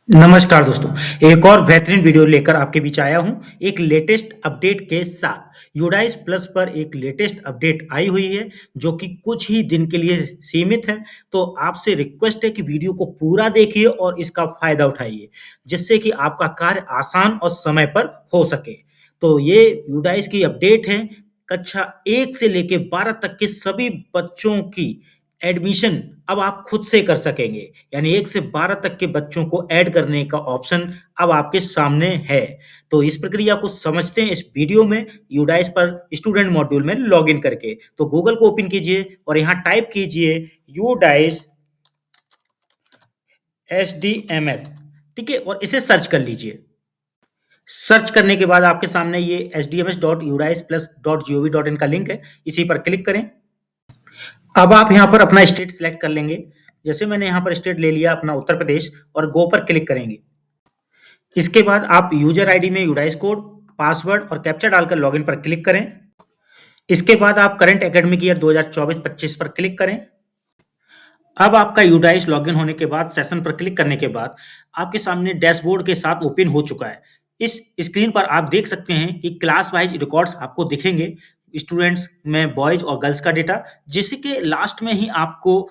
नमस्कार दोस्तों, एक और बेहतरीन वीडियो लेकर आपके बीच आया हूँ, एक लेटेस्ट अपडेट के साथ। यूडाइस प्लस पर एक लेटेस्ट अपडेट आई हुई है, जो कि कुछ ही दिन के लिए सीमित है। तो आपसे रिक्वेस्ट है कि वीडियो को पूरा देखिए और इसका फ़ायदा उठाइए, जिससे कि आपका कार्य आसान और समय पर हो सके। तो ये यूडाइस की अपडेट है, कक्षा 1 से लेके 12 तक के सभी बच्चों की एडमिशन अब आप खुद से कर सकेंगे। यानी 1 से 12 तक के बच्चों को ऐड करने का ऑप्शन अब आपके सामने है। तो इस प्रक्रिया को समझते हैं इस वीडियो में, यूडाइस पर स्टूडेंट मॉड्यूल में लॉगिन करके। तो गूगल को ओपन कीजिए और यहाँ टाइप कीजिए यूडाइस एसडीएमएस, ठीक है? और इसे सर्च कर लीजिए। सर्च करने के बाद आपके सामने ये sdms.udisplus.gov.in का लिंक है, इसी पर क्लिक करें। अब आप यहाँ पर अपना स्टेट सिलेक्ट कर लेंगे। जैसे मैंने यहाँ पर स्टेट ले लिया अपना उत्तर प्रदेश और गो पर क्लिक करेंगे। इसके बाद आप यूजर आईडी में यूडाइस कोड, पासवर्ड और कैप्चा डालकर लॉगिन पर क्लिक करें। इसके बाद आप करंट एकेडमिक ईयर 2024-25 पर क्लिक करें। अब आपका यूडाइस लॉगिन होने के बाद सेशन पर क्लिक करने के बाद आपके सामने डैशबोर्ड के साथ ओपन हो चुका है। इस स्क्रीन पर आप देख सकते हैं कि क्लास वाइज रिकॉर्ड्स आपको दिखेंगे, स्टूडेंट्स में बॉयज और गर्ल्स का डेटा, जिसके लास्ट में ही आपको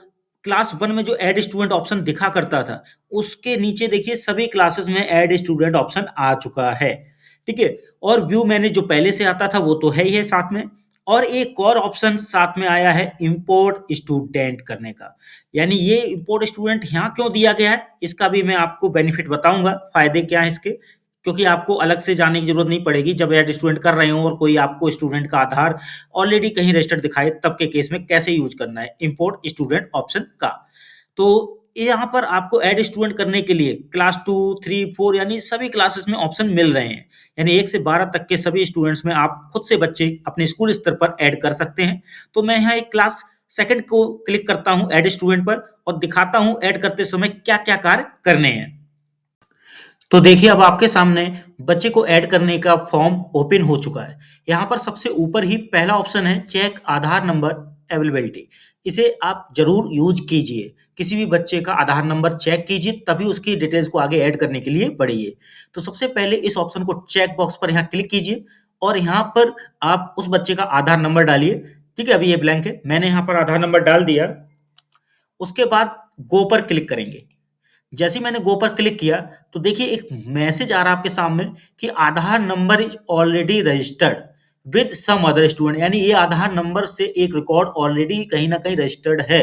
क्लास 1 में जो ऐड स्टूडेंट ऑप्शन दिखा करता था, उसके नीचे देखिए सभी क्लासेस में ऐड स्टूडेंट ऑप्शन आ चुका है, ठीक है? और व्यू मैंने जो पहले से आता था वो तो है ही है साथ में, और एक और ऑप्शन साथ में आया है इंपोर्ट स्टूडेंट करने का। यानी ये इंपोर्ट स्टूडेंट यहाँ क्यों दिया गया है, इसका भी मैं आपको बेनिफिट बताऊंगा, फायदे क्या है इसके, क्योंकि आपको अलग से जाने की जरूरत नहीं पड़ेगी जब ऐड स्टूडेंट कर रहे हो और कोई आपको स्टूडेंट का आधार ऑलरेडी कहीं रजिस्टर्ड दिखाए, तब के केस में कैसे यूज करना है इंपोर्ट स्टूडेंट ऑप्शन का। तो यहाँ पर आपको ऐड स्टूडेंट करने के लिए क्लास 2, 3, 4 यानी सभी क्लासेस में ऑप्शन मिल रहे हैं। यानी 1 से 12 तक के सभी स्टूडेंट्स में आप खुद से बच्चे अपने स्कूल स्तर पर ऐड कर सकते हैं। तो मैं यहाँ एक क्लास सेकंड को क्लिक करता हूँ ऐड स्टूडेंट पर और दिखाता हूँ ऐड करते समय क्या-क्या कार्य करने हैं। तो देखिए अब आपके सामने बच्चे को ऐड करने का फॉर्म ओपन हो चुका है। यहाँ पर सबसे ऊपर ही पहला ऑप्शन है चेक आधार नंबर अवेलेबिलिटी। इसे आप जरूर यूज कीजिए। किसी भी बच्चे का आधार नंबर चेक कीजिए, तभी उसकी डिटेल्स को आगे ऐड करने के लिए बढ़िए। तो सबसे पहले इस ऑप्शन को चेक बॉक्स पर यहाँ क्लिक कीजिए और यहाँ पर आप उस बच्चे का आधार नंबर डालिए। ठीक है, अभी ये ब्लैंक है, मैंने यहाँ पर आधार नंबर डाल दिया। उसके बाद गो पर क्लिक करेंगे। जैसे ही मैंने गो पर क्लिक किया तो देखिए एक मैसेज आ रहा है आपके सामने कि Aadhaar number is already registered with some other student. यानी ये आधार नंबर से एक रिकॉर्ड ऑलरेडी कहीं ना कहीं रजिस्टर्ड है,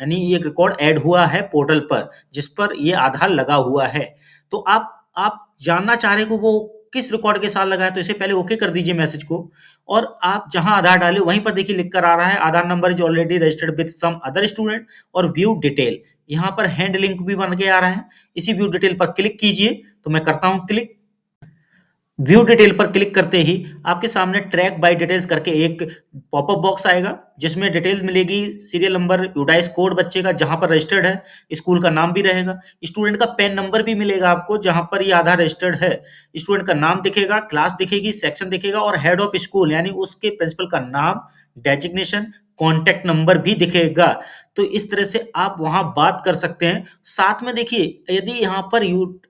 यानी ये एक रिकॉर्ड ऐड हुआ है पोर्टल पर जिस पर ये आधार लगा हुआ है। तो आप जानना चाह रहे हो कि वो किस रिकॉर्ड के साथ लगा है, तो इसे पहले ओके कर दीजिए मैसेज को। और आप जहां आधार डाले वहीं पर देखिए लिख कर आ रहा है Aadhaar number is already registered with some other student और व्यू डिटेल। यहाँ पर हैंड लिंक भी बन के आ रहा है। इसी व्यू डिटेल पर क्लिक कीजिए। तो मैं करता हूं क्लिक। व्यू डिटेल पर क्लिक करते ही आपके सामने ट्रैक बाय डिटेल्स करके एक पॉपअप बॉक्स आएगा, जिसमें डिटेल मिलेगी, सीरियल नंबर, यूडाइस कोड बच्चे का जहां पर रजिस्टर्ड है, स्कूल का नाम भी रहेगा, स्टूडेंट का पैन नंबर भी मिलेगा आपको जहां पर ये आधार रजिस्टर्ड है, स्टूडेंट का नाम दिखेगा, क्लास दिखेगी, सेक्शन दिखेगा और हेड ऑफ स्कूल यानी उसके प्रिंसिपल का नाम, डेजिग्नेशन, कॉन्टैक्ट नंबर भी दिखेगा। तो इस तरह से आप वहां बात कर सकते हैं। साथ में देखिए यदि यहाँ पर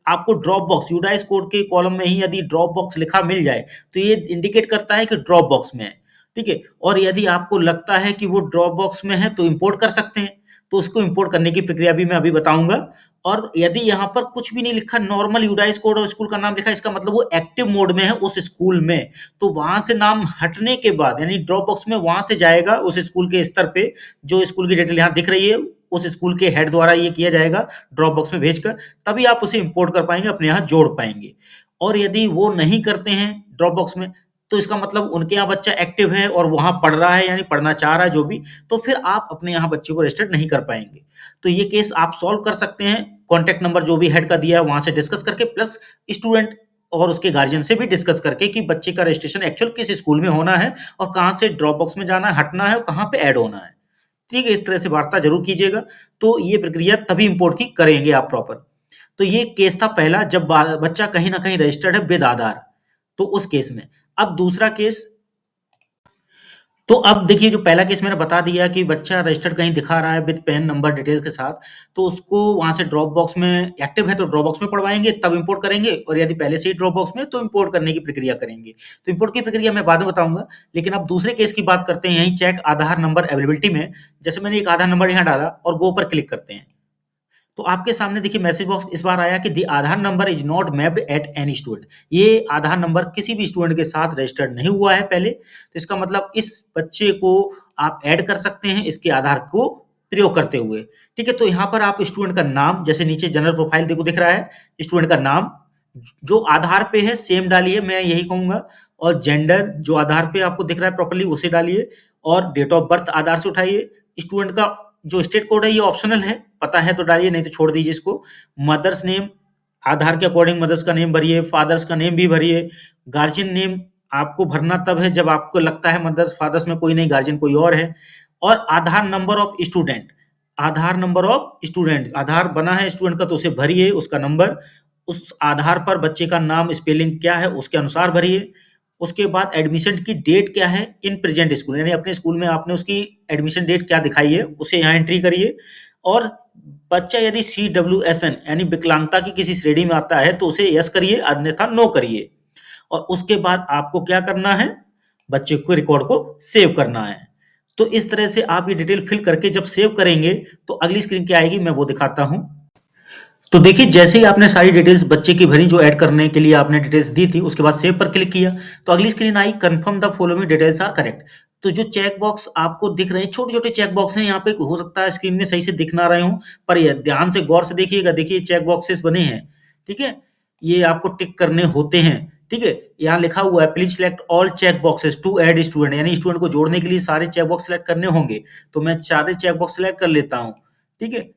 आपको ड्रॉप बॉक्स यूडाइस कोड के कॉलम में ही यदि ड्रॉप बॉक्स लिखा मिल जाए तो ये इंडिकेट करता है कि ड्रॉप बॉक्स में है, ठीक है? और यदि आपको लगता है कि वो ड्रॉप बॉक्स में है तो इंपोर्ट कर सकते हैं। तो उसको इंपोर्ट करने की प्रक्रिया भी मैं अभी बताऊंगा। और यदि यहाँ पर कुछ भी नहीं लिखा, नॉर्मल यूडाइस कोड और स्कूल का नाम लिखा है, इसका मतलब वो एक्टिव मोड में है उस स्कूल में। तो वहां से नाम हटने के बाद यानी ड्रॉप बॉक्स में वहां से जाएगा उस स्कूल के स्तर पे, जो स्कूल की डिटेल यहाँ दिख रही है उस स्कूल के हेड द्वारा ये किया जाएगा ड्रॉप बॉक्स में भेजकर, तभी आप उसे इंपोर्ट कर पाएंगे, अपने यहाँ जोड़ पाएंगे। और यदि वो नहीं करते हैं ड्रॉप बॉक्स में, तो इसका मतलब उनके यहाँ बच्चा एक्टिव है और वहां पढ़ रहा है यानी पढ़ना चाह रहा है जो भी, तो फिर आप अपने यहाँ बच्चे को रजिस्टर्ड नहीं कर पाएंगे। तो ये केस आप सॉल्व कर सकते हैं कॉन्टैक्ट नंबर जो भी हेड का दिया है वहां से डिस्कस करके, प्लस स्टूडेंट और उसके गार्जियन से भी डिस्कस करके कि बच्चे का रजिस्ट्रेशन एक्चुअल किस स्कूल में होना है और कहाँ से ड्रॉप बॉक्स में जाना है, हटना है और कहाँ पे ऐड होना है। ठीक है, इस तरह से वार्ता जरूर कीजिएगा। तो ये प्रक्रिया तभी इंपोर्ट की करेंगे आप प्रॉपर। तो ये केस था पहला, जब बच्चा कहीं ना कहीं रजिस्टर्ड है विद आधार, तो उस केस में। अब दूसरा केस, तो अब देखिए जो पहला केस मैंने बता दिया कि बच्चा रजिस्टर्ड कहीं दिखा रहा है विद पैन नंबर डिटेल्स के साथ, तो उसको वहाँ से ड्रॉप बॉक्स में एक्टिव है तो ड्रॉप बॉक्स में पढ़वाएँगे, तब इम्पोर्ट करेंगे और यदि पहले से ही ड्रॉप बॉक्स में है तो इम्पोर्ट करने की प्रक्रिया करेंगे। तो इम्पोर्ट की प्रक्रिया मैं बाद में बताऊँगा, लेकिन अब दूसरे केस की बात करते हैं यहीं चेक आधार नंबर अवेलेबिलिटी में। जैसे मैंने एक आधार नंबर यहाँ डाला और गो पर क्लिक करते हैं। तो आपके सामने देखिए मैसेज बॉक्स इस बार आया कि the Aadhaar number is not mapped at any student. ये आधार नंबर किसी भी स्टूडेंट के साथ रजिस्टर्ड नहीं हुआ है पहले, तो इसका मतलब इस बच्चे को आप ऐड कर सकते हैं इसके आधार को प्रयोग करते हुए। ठीक है, तो यहाँ पर आप स्टूडेंट का नाम, जैसे नीचे जनरल प्रोफाइल देखो दिख रहा है, स्टूडेंट का नाम जो आधार पे है सेम डालिए, मैं यही कहूंगा। और जेंडर जो आधार पे आपको दिख रहा है प्रॉपर्ली उसे डालिए, और डेट ऑफ बर्थ आधार से उठाइए। स्टूडेंट का जो स्टेट कोड है ये ऑप्शनल है, पता है तो डालिए, नहीं तो छोड़ दीजिए इसको। मदर्स नेम आधार के अकॉर्डिंग मदर्स का नेम भरिए, फादर्स का नेम भी भरिए। गार्जियन नेम आपको भरना तब है जब आपको लगता है मदर्स फादर्स में कोई नहीं, गार्जियन कोई और है। और Aadhaar number of student, Aadhaar number of student, Aadhaar बना है स्टूडेंट का तो उसे भरिए उसका नंबर। उस आधार पर बच्चे का नाम स्पेलिंग क्या है उसके अनुसार भरिए। उसके बाद एडमिशन की डेट क्या है इन प्रेजेंट स्कूल, यानी अपने स्कूल में आपने उसकी एडमिशन डेट क्या दिखाई है उसे यहाँ एंट्री करिए। और बच्चा यदि CWSN यानी विकलांगता की किसी श्रेणी में आता है तो उसे यस करिए, अन्यथा नो करिए। और उसके बाद आपको क्या करना है, बच्चे को रिकॉर्ड को सेव करना है। तो इस तरह से आप ये डिटेल फिल करके जब सेव करेंगे तो अगली स्क्रीन क्या आएगी मैं वो दिखाता हूँ। तो देखिए जैसे ही आपने सारी डिटेल्स बच्चे की भरी जो ऐड करने के लिए आपने डिटेल्स दी थी, उसके बाद सेव पर क्लिक किया तो अगली स्क्रीन आई, confirm the following details are correct. तो जो चेक बॉक्स आपको दिख रहे हैं, छोटे छोटे चेक बॉक्स हैं, यहाँ पे हो सकता है स्क्रीन में सही से दिख ना रहे हो, पर ये ध्यान से गौर से देखिएगा। देखिए चेक बॉक्सेस बने हैं, ठीक है, ये आपको टिक करने होते हैं। ठीक है, यहाँ लिखा हुआ है please select all check boxes to add student, यानी स्टूडेंट को जोड़ने के लिए सारे चेक बॉक्स सिलेक्ट करने होंगे। तो मैं सारे चेक बॉक्स सिलेक्ट कर लेता हूँ। ठीक है,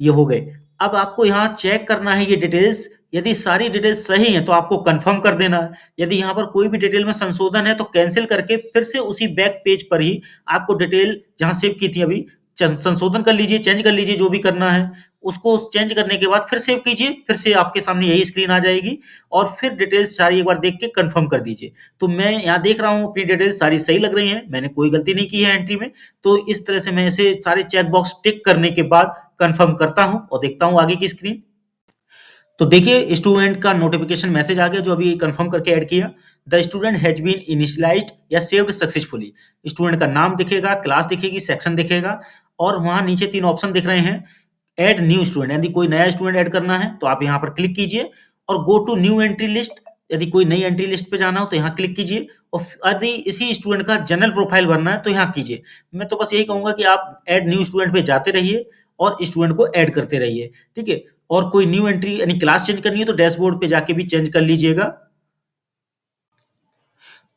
ये हो गए। अब आपको यहाँ चेक करना है ये डिटेल्स, यदि सारी डिटेल्स सही हैं तो आपको कंफर्म कर देना है। यदि यहाँ पर कोई भी डिटेल में संशोधन है तो कैंसिल करके फिर से उसी बैक पेज पर ही आपको डिटेल जहाँ सेव की थी अभी संशोधन कर लीजिए, चेंज कर लीजिए, जो भी करना है उसको चेंज करने के बाद फिर सेव कीजिए, फिर से आपके सामने यही स्क्रीन आ जाएगी। और फिर डिटेल्स सारी एक बार देख के कंफर्म कर दीजिए। तो मैं यहाँ देख रहा हूँ अपनी डिटेल्स सारी सही लग रही हैं, मैंने कोई गलती नहीं की है एंट्री में। तो इस तरह से मैं इसे सारे चेक बॉक्स टिक करने के बाद कंफर्म करता हूं और देखता हूं आगे की स्क्रीन। तो देखिए स्टूडेंट का नोटिफिकेशन मैसेज आ गया जो अभी कंफर्म करके ऐड किया। The student has been initialized या सेव्ड सक्सेसफुली। स्टूडेंट का नाम दिखेगा, क्लास दिखेगी, सेक्शन दिखेगा, और वहां नीचे 3 ऑप्शन दिख रहे हैं। ऐड न्यू स्टूडेंट, यदि कोई नया स्टूडेंट ऐड करना है तो आप यहाँ पर क्लिक कीजिए, और go to new entry list, यदि कोई नई एंट्री लिस्ट पे जाना हो तो यहाँ क्लिक कीजिए। और यदि इसी स्टूडेंट का जनरल प्रोफाइल भरना है तो यहाँ कीजिए। मैं तो बस यही कहूंगा कि आप ऐड न्यू स्टूडेंट पे जाते रहिए और स्टूडेंट को ऐड करते रहिए। ठीक है, और कोई न्यू एंट्री यानी क्लास चेंज करनी है तो डैशबोर्ड पे जाके भी चेंज कर लीजिएगा।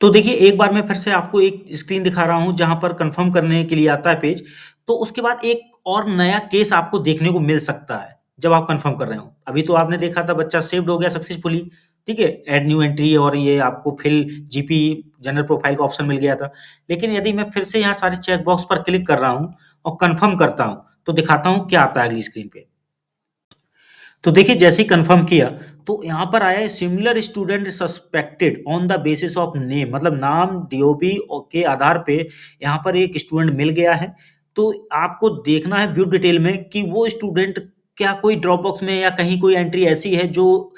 तो देखिए एक बार मैं फिर से आपको एक स्क्रीन दिखा रहा हूं जहां पर कंफर्म करने के लिए आता है पेज। तो उसके बाद एक और नया केस आपको देखने को मिल सकता है जब आप कंफर्म कर रहे हो। अभी तो आपने देखा था बच्चा सेव्ड हो गया सक्सेसफुली, ठीक है, ऐड न्यू एंट्री और ये आपको फिल जीपी जनरल प्रोफाइल का ऑप्शन मिल गया था। लेकिन यदि मैं फिर से यहाँ सारे चेक बॉक्स पर क्लिक कर रहा हूँ और कंफर्म करता हूँ तो दिखाता हूँ क्या आता है अगली स्क्रीन पे। तो देखिए जैसे ही कंफर्म किया तो यहाँ पर आया है similar student suspected on the basis of name, मतलब नाम डीओबी के आधार पे यहाँ पर एक स्टूडेंट मिल गया है। तो आपको देखना है व्यू डिटेल में कि वो स्टूडेंट क्या कोई ड्रॉप बॉक्स में या कहीं कोई एंट्री ऐसी है जो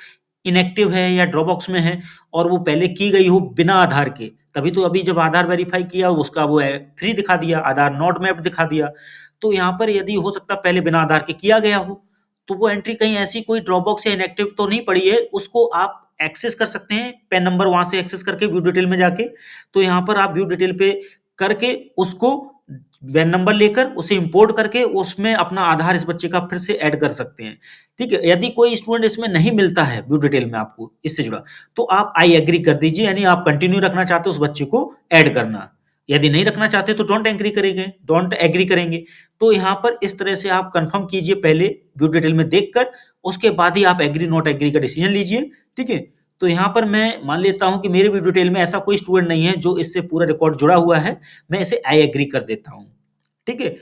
इनएक्टिव है या ड्रॉप बॉक्स में है और वो पहले की गई हो बिना आधार के। तभी तो अभी जब आधार वेरीफाई किया उसका वो फ्री दिखा दिया, आधार नॉट मैप्ड दिखा दिया। तो यहाँ पर यदि हो सकता है पहले बिना आधार के किया गया हो तो वो एंट्री कहीं ऐसी कोई ड्रॉप बॉक्स या इनएक्टिव तो नहीं पड़ी है, उसको आप एक्सेस कर सकते हैं पैन नंबर वहां से एक्सेस करके व्यू डिटेल में जाके। तो यहाँ पर आप व्यू डिटेल पे करके उसको वैन नंबर लेकर उसे इंपोर्ट करके उसमें अपना आधार इस बच्चे का फिर से ऐड कर सकते हैं। ठीक है, यदि कोई स्टूडेंट इसमें नहीं मिलता है व्यू डिटेल में आपको इससे जुड़ा तो आप आई एग्री कर दीजिए, यानी आप कंटिन्यू रखना चाहते हो उस बच्चे को ऐड करना। यदि नहीं रखना चाहते तो डोंट एग्री करेंगे। तो यहाँ पर इस तरह से आप कंफर्म कीजिए पहले व्यू डिटेल में देखकर, उसके बाद ही आप एग्री नॉट एग्री का डिसीजन लीजिए। ठीक है, तो यहाँ पर मैं मान लेता हूँ कि मेरे व्यू डिटेल में ऐसा कोई स्टूडेंट नहीं है जो इससे पूरा रिकॉर्ड जुड़ा हुआ है, मैं इसे आई एग्री कर देता हूँ। ठीक है,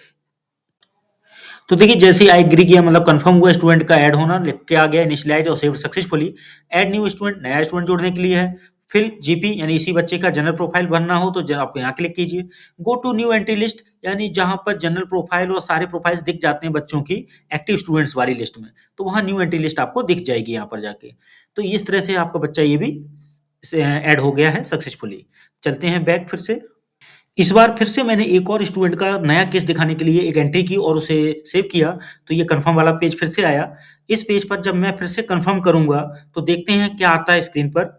तो देखिए जैसे ही आई एग्री किया मतलब कंफर्म हुआ स्टूडेंट का ऐड होना, लिख के आ गया इनिशियलाइज और saved successfully. Add new student, नया स्टूडेंट जोड़ने के लिए है। फिर जीपी यानी इसी बच्चे का जनरल प्रोफाइल बनना हो तो आप यहाँ क्लिक कीजिए। Go to new entry list यानी जहाँ पर जनरल प्रोफाइल और सारे प्रोफाइल्स दिख जाते हैं बच्चों की एक्टिव स्टूडेंट्स वाली लिस्ट में, तो वहाँ न्यू एंट्री लिस्ट आपको दिख जाएगी यहाँ पर जाके। तो इस तरह से आपका बच्चा ये भी ऐड हो गया है सक्सेसफुली। चलते हैं बैक फिर से। इस बार फिर से मैंने एक और स्टूडेंट का नया केस दिखाने के लिए एक एंट्री की और उसे सेव किया, तो ये कन्फर्म वाला पेज फिर से आया। इस पेज पर जब मैं फिर से कन्फर्म करूँगा, तो देखते हैं क्या आता है स्क्रीन पर।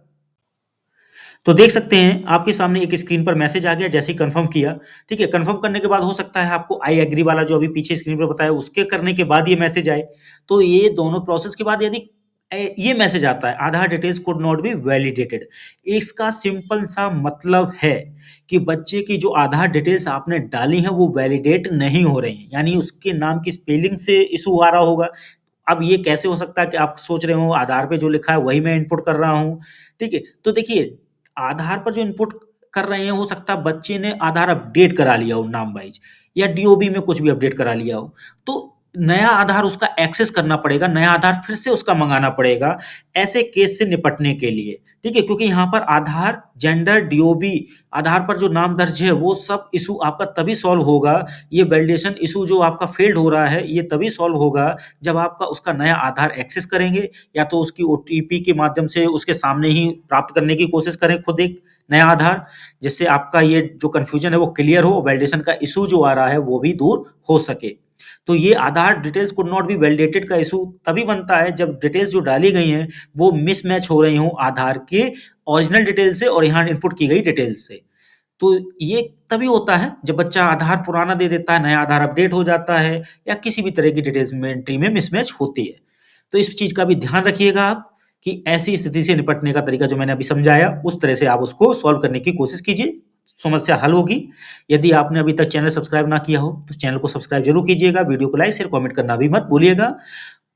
तो देख सकते हैं आपके सामने एक स्क्रीन पर मैसेज आ गया जैसे ही कन्फर्म किया, ठीक है? कन्फर्म करने के बाद हो सकता है आपको आई एग्री वाला जो अभी पीछे स्क्रीन पर बताया उसके करने के बाद ये मैसेज आए। तो ये दोनों प्रोसेस के बाद यदि ये मैसेज आता है Aadhaar details could not be validated, इसका सिंपल सा मतलब है कि बच्चे की जो आधार डिटेल्स आपने डाली हैं वो वैलिडेट नहीं हो रही हैं, यानी उसके नाम की स्पेलिंग से इशू आ रहा होगा। अब ये कैसे हो सकता है कि आप सोच रहे हो आधार पे जो लिखा है वही मैं इनपुट कर रहा हूँ, ठीक है? तो देखिए आधार पर जो इनपुट कर रहे हैं हो सकता है बच्चे ने आधार अपडेट करा लिया हो नाम वाइज या डीओबी में कुछ भी अपडेट करा लिया हो, तो नया आधार उसका एक्सेस करना पड़ेगा, नया आधार फिर से उसका मंगाना पड़ेगा ऐसे केस से निपटने के लिए, ठीक है? क्योंकि यहाँ पर आधार जेंडर डीओबी आधार पर जो नाम दर्ज है वो सब इशू आपका तभी सॉल्व होगा, ये वैलिडेशन इशू जो आपका फेल्ड हो रहा है ये तभी सॉल्व होगा जब आपका उसका नया आधार एक्सेस करेंगे या तो उसकी ओटीपी के माध्यम से उसके सामने ही प्राप्त करने की कोशिश करें खुद एक नया आधार, जिससे आपका ये जो कन्फ्यूजन है वो क्लियर हो, वैलिडेशन का इशू जो आ रहा है वो भी दूर हो सके। तो ये Aadhaar details could not be validated का इशू तभी बनता है जब डिटेल्स जो डाली गई हैं वो मिसमैच हो रही हों आधार के ओरिजिनल डिटेल से और यहाँ इनपुट की गई डिटेल से। तो ये तभी होता है जब बच्चा आधार पुराना दे देता है, नया आधार अपडेट हो जाता है या किसी भी तरह की डिटेल्स में एंट्री में मिसमैच होती है। तो इस चीज़ का भी ध्यान रखिएगा आप कि ऐसी स्थिति से निपटने का तरीका जो मैंने अभी समझाया, उस तरह से आप उसको सॉल्व करने की कोशिश कीजिए, समस्या हल होगी। यदि आपने अभी तक चैनल सब्सक्राइब ना किया हो, तो चैनल को सब्सक्राइब ज़रूर कीजिएगा, वीडियो को लाइक, शेयर, कमेंट करना भी मत भूलिएगा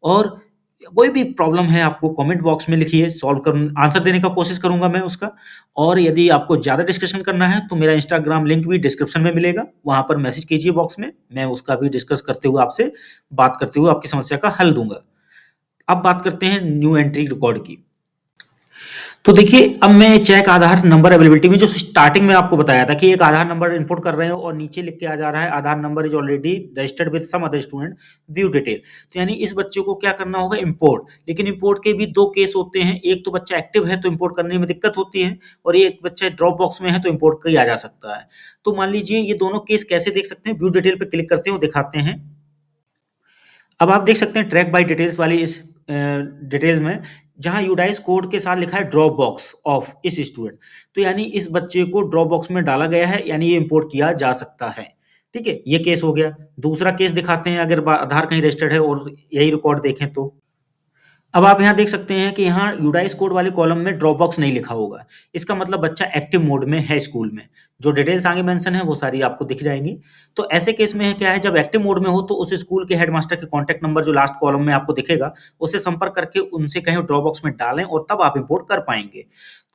और कोई भी प्रॉब्लम है आपको कमेंट बॉक्स में लिखिए, सॉल्व कर आंसर देने का कोशिश करूँगा मैं उसका। और यदि आपको ज़्यादा डिस्कशन करना है, तो मेरा इंस्टाग्राम लिंक भी डिस्क्रिप्शन में मिलेगा, वहाँ पर मैसेज कीजिए बॉक्स में, मैं उसका भी डिस्कस करते हुए आपसे बात करते हुए आपकी समस्या का हल दूँगा। अब बात करते हैं न्यू एंट्री रिकॉर्ड की। तो देखिए अब मैं चेक आधार नंबर अवेलेबिलिटी में जो स्टार्टिंग में आपको बताया था कि एक आधार नंबर इनपुट कर रहे हो और नीचे लिख के आ जा रहा है Aadhaar number is already registered with some other student, view detail. तो यानी इस बच्चे को क्या करना होगा, इंपोर्ट। लेकिन इंपोर्ट के भी दो केस होते हैं, एक तो बच्चा एक्टिव है तो इंपोर्ट करने में दिक्कत होती है और एक बच्चा ड्रॉप बॉक्स में है तो इंपोर्ट किया जा सकता है। तो मान लीजिए ये दोनों केस कैसे देख सकते हैं, व्यू डिटेल पे क्लिक करते हैं, दिखाते हैं। अब आप देख सकते हैं ट्रैक बाय डिटेल्स वाली इस डिटेल्स में जहां यूडाइस कोड के साथ लिखा है ड्रॉप बॉक्स ऑफ इस स्टूडेंट, तो यानी इस बच्चे को ड्रॉप बॉक्स में डाला गया है, यानी ये इंपोर्ट किया जा सकता है। ठीक है, ये केस हो गया। दूसरा केस दिखाते हैं, अगर आधार कहीं रजिस्टर्ड है और यही रिकॉर्ड देखें तो अब आप यहाँ देख सकते हैं कि यहाँ यूडाइस कोड वाले कॉलम में ड्रॉप बॉक्स नहीं लिखा होगा। इसका मतलब बच्चा एक्टिव मोड में है स्कूल में। जो डिटेल्स आगे मेंशन है वो सारी आपको दिख जाएंगी। तो ऐसे केस में है क्या है, जब एक्टिव मोड में हो तो उस स्कूल के हेडमास्टर के कॉन्टैक्ट नंबर जो लास्ट कॉलम में आपको दिखेगा, उससे संपर्क करके उनसे कहें ड्रॉप बॉक्स में डालें और तब आप इम्पोर्ट कर पाएंगे।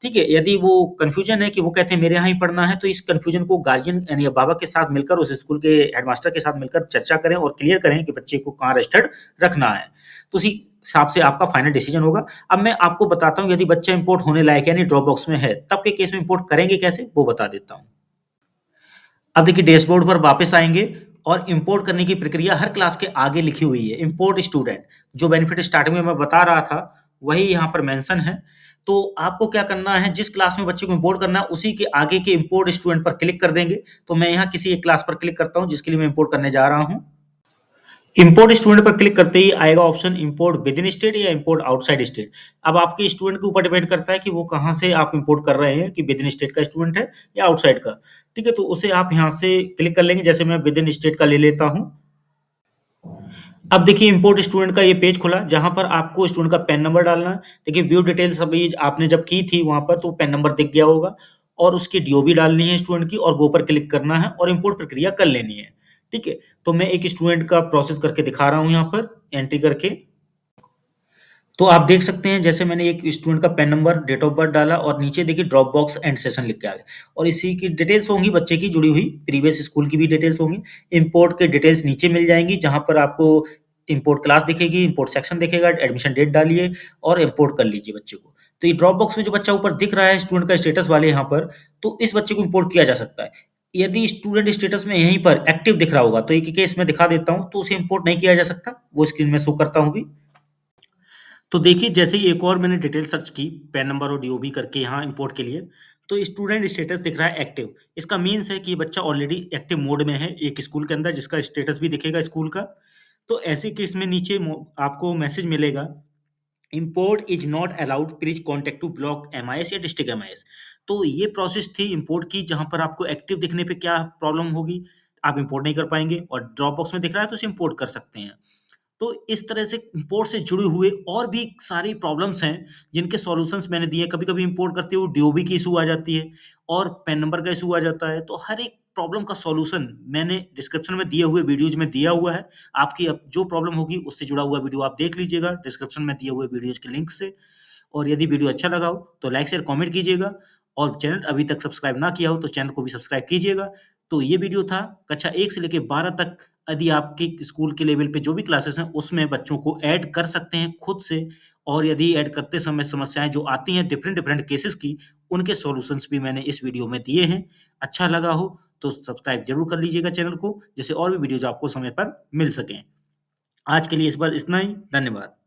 ठीक है, यदि वो कन्फ्यूजन है कि वो कहते हैं मेरे यहाँ ही पढ़ना है, तो इस कन्फ्यूजन को गार्जियन यानी अभिभावक के साथ मिलकर उस स्कूल के हेडमास्टर के साथ मिलकर चर्चा करें और क्लियर करें कि बच्चे को कहाँ रजिस्टर्ड रखना है। तो उसी हिसाब से आपका फाइनल डिसीजन होगा। अब मैं आपको बताता हूँ यदि बच्चा इंपोर्ट होने लायक यानी ड्रॉप बॉक्स में है, तब के केस में इंपोर्ट करेंगे कैसे वो बता देता हूँ। अब देखिए डैशबोर्ड पर वापस आएंगे और इंपोर्ट करने की प्रक्रिया हर क्लास के आगे लिखी हुई है। इंपोर्ट स्टूडेंट, जो बेनिफिट स्टार्टिंग में मैं बता रहा था वही यहाँ पर मेंशन है। तो आपको क्या करना है, जिस क्लास में बच्चे को इंपोर्ट करना है उसी के आगे के इंपोर्ट स्टूडेंट पर क्लिक कर देंगे। तो मैं यहाँ किसी एक क्लास पर क्लिक करता हूँ जिसके लिए मैं इंपोर्ट करने जा रहा हूँ। इंपोर्ट स्टूडेंट पर क्लिक करते ही आएगा option import with in state या इंपोर्ट आउटसाइड स्टेट। अब आपके स्टूडेंट के ऊपर डिपेंड करता है कि वो कहाँ से आप इंपोर्ट कर रहे हैं, कि विद इन स्टेट का स्टूडेंट है या आउटसाइड का। ठीक है, तो उसे आप यहाँ से क्लिक कर लेंगे, जैसे मैं विद इन स्टेट का ले लेता हूँ। अब देखिए इंपोर्ट स्टूडेंट का ये पेज खुला जहां पर आपको स्टूडेंट का पैन नंबर डालना है। देखिए व्यू डिटेल्स अभी आपने जब की थी वहां पर तो पैन नंबर दिख गया होगा और उसकी डीओबी डालनी है स्टूडेंट की और गो पर क्लिक करना है और इंपोर्ट प्रक्रिया कर लेनी है। ठीक है, तो मैं एक स्टूडेंट का प्रोसेस करके दिखा रहा हूँ यहाँ पर एंट्री करके। तो आप देख सकते हैं जैसे मैंने एक स्टूडेंट का PAN number, date of birth डाला और नीचे देखिए ड्रॉप बॉक्स एंड सेशन लिख के आ गया और इसी की डिटेल्स होंगी बच्चे की जुड़ी हुई, प्रीवियस स्कूल की भी डिटेल्स होंगी। इंपोर्ट के डिटेल्स नीचे मिल जाएंगी जहां पर आपको इंपोर्ट क्लास दिखेगी, इंपोर्ट सेक्शन दिखेगा, एडमिशन डेट डालिए और इंपोर्ट कर लीजिए बच्चे को। तो ये ड्रॉप बॉक्स में जो बच्चा ऊपर दिख रहा है स्टूडेंट का स्टेटस वाले यहाँ पर, तो इस बच्चे को इंपोर्ट किया जा सकता है। यदि स्टूडेंट स्टेटस में यहीं पर एक्टिव दिख रहा होगा, तो एक केस में दिखा देता हूँ, तो उसे इंपोर्ट नहीं किया जा सकता। वो स्क्रीन में शो करता हूँ अभी। तो देखिए, जैसे ही एक और मैंने डिटेल सर्च की पैन नंबर और डीओबी करके यहाँ इंपोर्ट के लिए, तो स्टूडेंट स्टेटस दिख रहा है एक्टिव। इसका मीन्स है कि ये बच्चा ऑलरेडी एक्टिव मोड में है एक स्कूल के अंदर, जिसका स्टेटस भी दिखेगा स्कूल का। तो ऐसे केस में नीचे आपको मैसेज मिलेगा, import is not allowed, please contact to block MIS या डिस्ट्रिक्ट एमआईएस। तो ये प्रोसेस थी इंपोर्ट की, जहां पर आपको एक्टिव दिखने पे क्या प्रॉब्लम होगी, आप इंपोर्ट नहीं कर पाएंगे, और ड्रॉप बॉक्स में दिख रहा है तो इसे इंपोर्ट कर सकते हैं। तो इस तरह से इंपोर्ट से जुड़े हुए और भी सारी प्रॉब्लम्स हैं, जिनके सॉल्यूशंस मैंने दिए। कभी-कभी इंपोर्ट करते हुए डीओबी की इश्यू आ जाती है और पैन नंबर का इश्यू आ जाता है। तो हर एक प्रॉब्लम का सॉल्यूशन मैंने डिस्क्रिप्शन में दिए हुए वीडियोज़ में दिया हुआ है। आपकी अब जो प्रॉब्लम होगी उससे जुड़ा हुआ वीडियो आप देख लीजिएगा डिस्क्रिप्शन में दिए हुए वीडियोज़ के लिंक से। और यदि वीडियो अच्छा लगा हो तो लाइक, शेयर, कमेंट कीजिएगा, और चैनल अभी तक सब्सक्राइब ना किया हो तो चैनल को भी सब्सक्राइब कीजिएगा। तो ये वीडियो था कक्षा 1 से लेके 12 तक। यदि आपके स्कूल के लेवल पे जो भी क्लासेस हैं उसमें बच्चों को ऐड कर सकते हैं खुद से, और यदि ऐड करते समय समस्याएँ जो आती हैं डिफरेंट डिफरेंट केसेस की, उनके सॉल्यूशंस भी मैंने इस वीडियो में दिए हैं। अच्छा लगा हो तो सब्सक्राइब ज़रूर कर लीजिएगा चैनल को, जिससे और भी वीडियोज़ आपको समय पर मिल सकें। आज के लिए इस बार इतना ही। धन्यवाद।